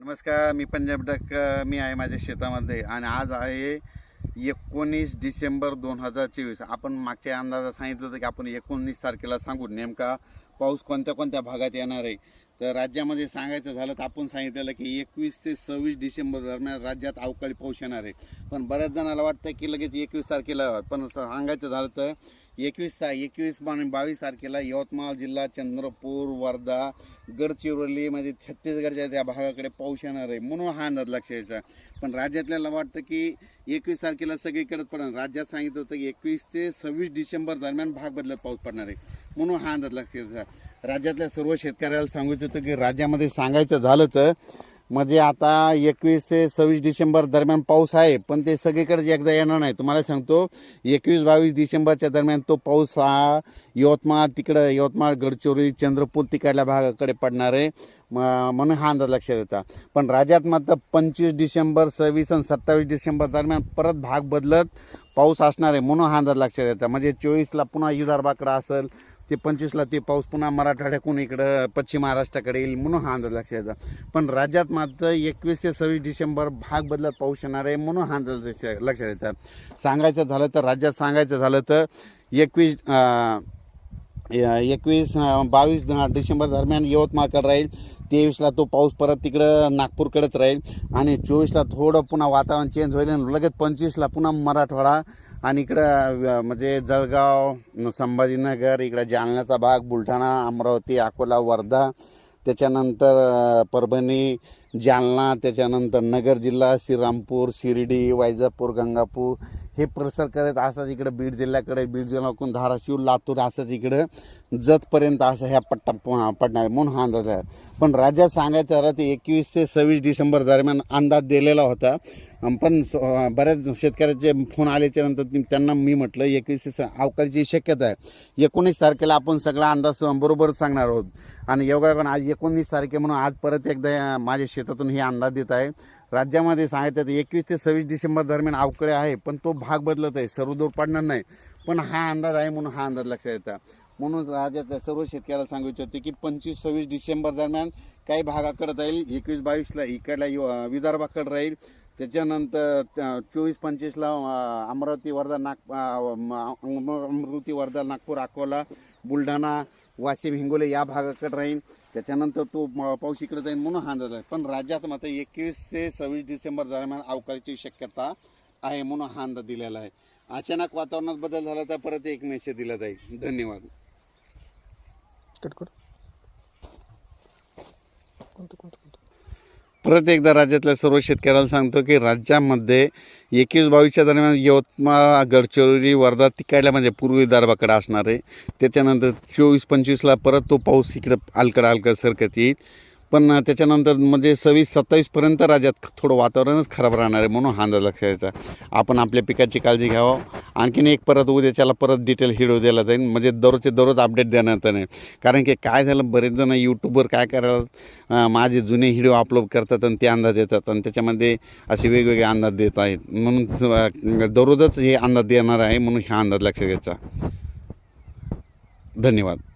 नमस्कार, मी पंजाब डक. मी आहे माझ्या शेतामध्ये आणि आज आहे 19 डिसेंबर 2024. आपण मागच्या अंदाजात सांगितलं होतं की आपण 19 तारखेला सांगू नेमका पाऊस कोणत्या कोणत्या भागात येणार आहे. तर राज्यामध्ये सांगायचं झालं तर आपण सांगितलेलं की 21 ते 26 डिसेंबर दरम्यान राज्यात अवकाळी पाऊस येणार आहे. पण बऱ्याच जणाला वाटतं की लगेच 21 तारखेला, पण सांगायचं झालं तर 21 आणि 22 तारखेला यवतमाळ जिल्हा, चंद्रपूर, वर्धा, गडचिरोली म्हणजे छत्तीसगडच्या त्या भागाकडे पाऊस येणार आहे म्हणून हा अंदाज लक्ष यायचा. पण राज्यातल्याला वाटतं की 21 तारखेला सगळीकडे पडणार. राज्यात सांगितलं होतं की 21 ते 26 डिसेंबर दरम्यान भाग बदलत पाऊस पडणार आहे म्हणून हा अंदाज लक्ष यायचा. राज्यातल्या सर्व शेतकऱ्याला सांगायचं होतं की राज्यामध्ये सांगायचं झालं तर म्हणजे आता 21 ते 26 डिसेंबर दरम्यान पाऊस आहे, पण ते सगळीकडे एकदा येणार नाही. तुम्हाला सांगतो 21-22 डिसेंबरच्या दरम्यान तो पाऊस हा यवतमाळ, तिकडं यवतमाळ, गडचिरोली, चंद्रपूर तिकडल्या भागाकडे पडणार आहे म्हणून हा अंदाज लक्षात येतात. पण राज्यात मात्र 25 डिसेंबर, 26 आणि 27 डिसेंबर दरम्यान परत भाग बदलत पाऊस असणार आहे म्हणून हा अंदाज लक्षात येतात. म्हणजे 24ला पुन्हा विदर्भाकडं असेल, ते 25ला ते पाऊस पुन्हा मराठवाड्याकडून इकडं पश्चिम महाराष्ट्राकडे येईल म्हणून हा अंदाज लक्षात येतात. पण राज्यात मात्र 21 ते 26 डिसेंबर भाग बदलत पाऊस येणार आहे म्हणून हा अंदाज लक्षात येतात. सांगायचं झालं तर राज्यात सांगायचं झालं तर 22 डिसेंबर दरम्यान यवतमाळकडे राहील. 23ला तो पाऊस परत तिकडं नागपूरकडेच राहील आणि 24ला थोडं पुन्हा वातावरण चेंज होईल आणि लगेच 25ला पुन्हा मराठवाडा आणि इकडं म्हणजे जळगाव, संभाजीनगर, इकडं जालन्याचा भाग, बुलढाणा, अमरावती, अकोला, वर्धा, त्याच्यानंतर परभणी, जालना, त्याच्यानंतर नगर जिल्हा, श्रीरामपूर, शिर्डी, वैजापूर, गंगापूर हे प्रसार करत असंच इकडं बीड जिल्ह्याकडे, बीड जिल्ह्याकडून धाराशिव, लातूर असंच इकडं जतपर्यंत असं ह्या पट्टा पडणार म्हणून हा अंदाज आहे. पण राज्यात सांगायचं झालं तर 21 ते 26 डिसेंबर दरम्यान अंदाज दिलेला होता. पण बऱ्याच शेतकऱ्याचे फोन आल्याच्या नंतर त्यांना मी म्हटलं 21 अवकाळीची शक्यता आहे. 19 तारखेला आपण सगळा अंदाज बरोबर सांगणार आहोत आणि योगायोगानं आज 19 तारखे म्हणून आज परत एकदा माझ्या शेतातून हे अंदाज देत आहे. राज्यामध्ये सांगायचं तर 21 ते 26 डिसेंबर दरम्यान अवकाळी आहे, पण तो भाग बदलत आहे, सर्वदूर पडणार नाही. पण हा अंदाज आहे म्हणून हा अंदाज लक्षात येतात. म्हणून राज्यातल्या सर्व शेतकऱ्याला सांगायचे होते की 25-26 डिसेंबर दरम्यान काही भागाकडे राहील, 21-22ला इकडल्या विदर्भाकडे राहील, त्याच्यानंतर 24-25ला अमरावती, वर्धा, नागपूर, अकोला, बुलढाणा, वाशिम, हिंगोली या भागाकडे राहील. त्याच्यानंतर तो पाऊस इकडे जाईल म्हणून हा अंदाज आहे. पण राज्यात मात्र 21 ते 26 डिसेंबर दरम्यान अवकाळीची शक्यता आहे म्हणून हा अंदाज दिलेला आहे. अचानक वातावरणात बदल झाला तर परत एक मेसेज दिला जाईल. धन्यवाद. परत एकदा राज्यातल्या सर्व शेतकऱ्याला सांगतो की राज्यामध्ये 21-22च्या दरम्यान यवतमाळ, गडचिरोली, वर्धा तिकडल्या म्हणजे पूर्व विदर्भाकडे असणार आहे. त्याच्यानंतर 24-25ला परत तो पाऊस इकडं अलकड सरकत येईल. पण त्याच्यानंतर म्हणजे 26-27पर्यंत राज्यात थोडं वातावरणच खराब राहणार आहे म्हणून हा अंदाज लक्षात यायचा. आपण आपल्या पिकाची काळजी घ्यावं. आणखीन एक परत उद्याच्याला परत डिटेल व्हिडिओ दिला जाईल म्हणजे दररोजचे दररोज अपडेट देण्यात नाही. कारण की काय झालं, बरेच जण यूट्यूबवर काय करायला माझे जुने व्हिडिओ अपलोड करतात आणि ते अंदाज देतात आणि त्याच्यामध्ये असे वेगवेगळे अंदाज देत आहेत. म्हणून दररोजच हे अंदाज देणार आहे म्हणून हा अंदाज लक्षात घ्यायचा. धन्यवाद.